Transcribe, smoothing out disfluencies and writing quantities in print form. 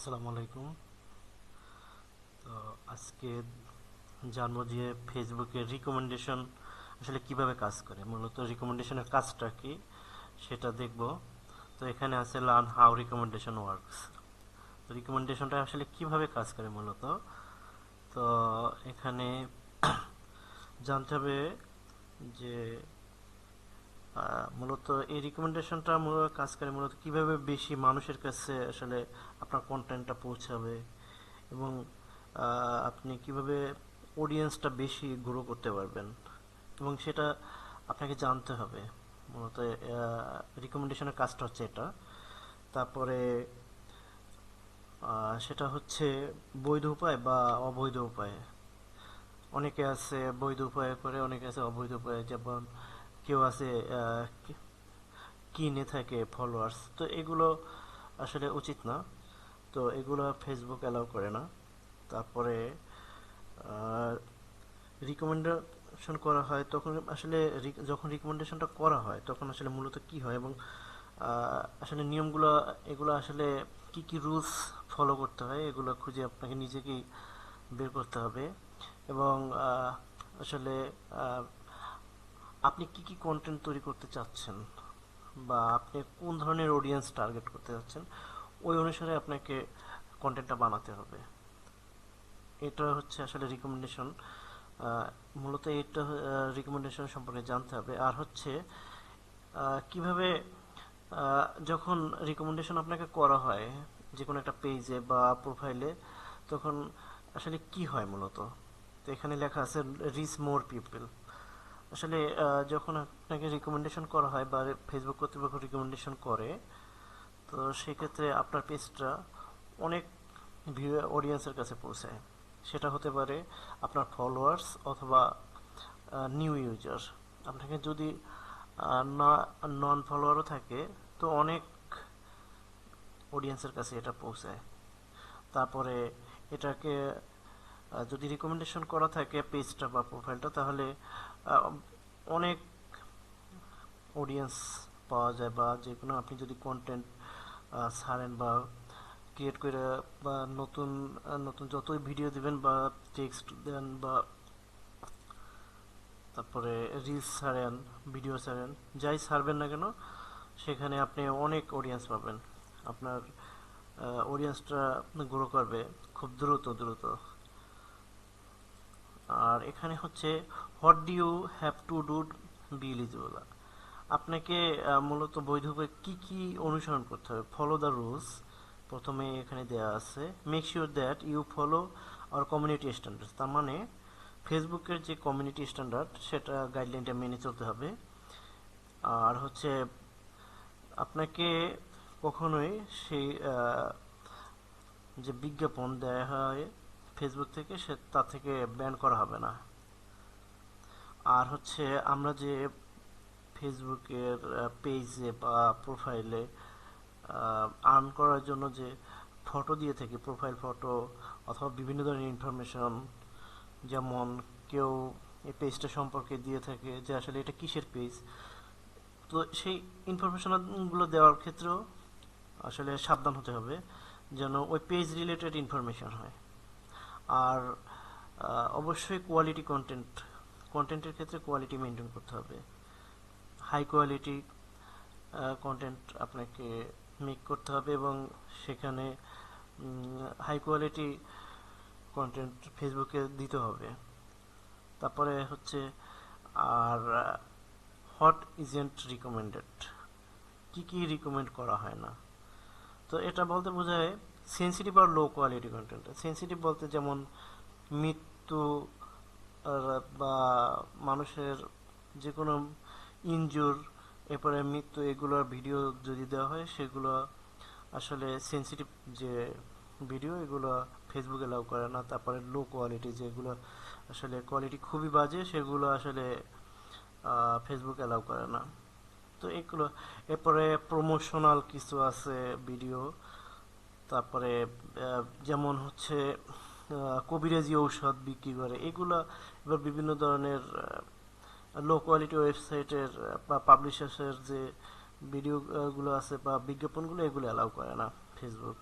আসসালামু আলাইকুম। তো আজকে জানবো যে ফেসবুকের রিকমেন্ডেশন আসলে কিভাবে কাজ করে, মূলত রিকমেন্ডেশনের কাজটা কি সেটা দেখব। তো এখানে আছে লার্ন হাউ রিকমেন্ডেশন ওয়ার্কস। তো রিকমেন্ডেশনটা আসলে কিভাবে কাজ করে মূলত, তো এখানে জানতে হবে যে মূলত এই রিকমেন্ডেশনটা মূলত কাজ করে মূলত কিভাবে বেশি মানুষের কাছে আসলে আপনার কন্টেন্টটা পৌঁছাবে, এবং আপনি কিভাবে অডিয়েন্সটা বেশি গ্রো করতে পারবেন, এবং সেটা আপনাকে জানতে হবে। মূলত রিকমেন্ডেশনের কাজটা হচ্ছে এটা। তারপরে সেটা হচ্ছে বৈধ উপায় বা অবৈধ উপায়। অনেকে আছে বৈধ উপায়ে করে, অনেকে আছে অবৈধ উপায়ে, যেমন কেউ আছে কিনে থাকে ফলোয়ার্স, তো এগুলো আসলে উচিত না। তো এগুলো ফেসবুক অ্যালাউ করে না। তারপরে রিকমেন্ডেশন করা হয় তখন আসলে যখন রিকমেন্ডেশনটা করা হয় তখন আসলে মূলত কি হয়, এবং আসলে নিয়মগুলো এগুলো আসলে কি কি রুলস ফলো করতে হয় এগুলো খুঁজে আপনাকে নিজেকেই বের করতে হবে। এবং আসলে আহ, আপনি কি কি কন্টেন্ট তৈরি করতে চাচ্ছেন বা আপনি কোন ধরনের অডিয়েন্স টার্গেট করতে চাচ্ছেন, ওই অনুসারে আপনাকে কন্টেন্টটা বানাতে হবে। এটা হচ্ছে আসলে রিকমেন্ডেশন। মূলত এটা রিকমেন্ডেশন সম্পর্কে জানতে হবে। আর হচ্ছে কিভাবে যখন রিকমেন্ডেশন আপনাকে করা হয় যে কোনো একটা পেজে বা প্রোফাইলে, তখন আসলে কি হয় মূলত। তো এখানে লেখা আছে রিচ মোর পিপল। আসলে যখন আপনাকে রিকমেন্ডেশন করা হয় বা ফেসবুক কর্তৃপক্ষ রিকমেন্ডেশন করে, তো সেক্ষেত্রে আপনার পেজটা অনেক অডিয়েন্সের কাছে পৌঁছায়। সেটা হতে পারে আপনার ফলোয়ার্স অথবা নিউ ইউজার। আপনাকে যদি না নন ফলোয়ারও থাকে, তো অনেক অডিয়েন্সের কাছে এটা পৌঁছায়। তারপরে এটাকে যদি রিকমেন্ডেশন করা থাকে পেজটা বা প্রোফাইলটা, তাহলে আহ, অনেক অডিয়েন্স পাওয়া যায়, বা যে কোনো আপনি যদি কন্টেন্ট ছাড়েন বা ক্রিয়েট করে বা নতুন নতুন যতই ভিডিও দিবেন বা টেক্সট দেন বা তারপরে রিলস ছাড়েন, ভিডিও ছাড়েন, যাই ছাড়বেন না কেন, সেখানে আপনি অনেক অডিয়েন্স পাবেন। আপনার অডিয়েন্সটা গ্রো করবে খুব দ্রুত দ্রুত। আর এখানে হচ্ছে what do you have to do be eligible. আপনাকে মূলত বৈধ উপায়ে কি কি অনুসরণ করতে হবে, ফলো দ্য রুলস। প্রথমে এখানে দেওয়া আছে make sure that you follow our community standard, তার মানে ফেসবুকের যে কমিউনিটি স্ট্যান্ডার্ড সেটা গাইডলাইনটা মেনে চলতে হবে। আর হচ্ছে আপনাকে কখনোই সেই যে বিজ্ঞাপন দেয়া হয় ফেসবুক থেকে সে তা থেকে ব্যান করা হবে না। আর হচ্ছে আমরা যে ফেসবুকের পেজে বা প্রোফাইলে আর্ন করার জন্য যে ফটো দিয়ে থাকি, প্রোফাইল ফটো অথবা বিভিন্ন ধরনের ইনফরমেশন, যেমন কেউ এই পেজটা সম্পর্কে দিয়ে থাকে যে আসলে এটা কিসের পেজ, তো সেই ইনফরমেশনগুলো দেওয়ার ক্ষেত্রেও আসলে সাবধান হতে হবে যেন ওই পেজ রিলেটেড ইনফরমেশন হয়। আর অবশ্যই কোয়ালিটি কন্টেন্টের ক্ষেত্রে কোয়ালিটি মেনটেন করতে হবে। হাই কোয়ালিটি কন্টেন্ট আপনাকে মেক করতে হবে, এবং সেখানে হাই কোয়ালিটি কন্টেন্ট ফেসবুকে দিতে হবে। তারপরে হচ্ছে আর হোয়াট ইজেন্ট রিকমেন্ডেড, কি কি রিকমেন্ড করা হয় না। তো এটা বলতে বোঝায় সেন্সিটিভ আর লো কোয়ালিটি কন্টেন্ট। সেন্সিটিভ বলতে যেমন মৃত্যু বা মানুষের যে কোনো ইনজুর, এরপরে মৃত্যু, এগুলোর ভিডিও যদি দেওয়া হয় সেগুলো আসলে সেন্সিটিভ যে ভিডিও, এগুলো ফেসবুক এলাও করে না। তারপরে লো কোয়ালিটি যেগুলো আসলে কোয়ালিটি খুবই বাজে, সেগুলো আসলে ফেসবুক এলাও করে না। তো এগুলো, এরপরে প্রমোশনাল কিছু আছে ভিডিও। তারপরে যেমন হচ্ছে কবিরাজি ঔষধ বিক্রি করে এগুলা। এবার বিভিন্ন ধরনের লো কোয়ালিটি ওয়েবসাইটের বা পাবলিশার্সের যে ভিডিও গুলো আছে বা বিজ্ঞাপনগুলো, এগুলো অ্যালাউ করে না ফেসবুক।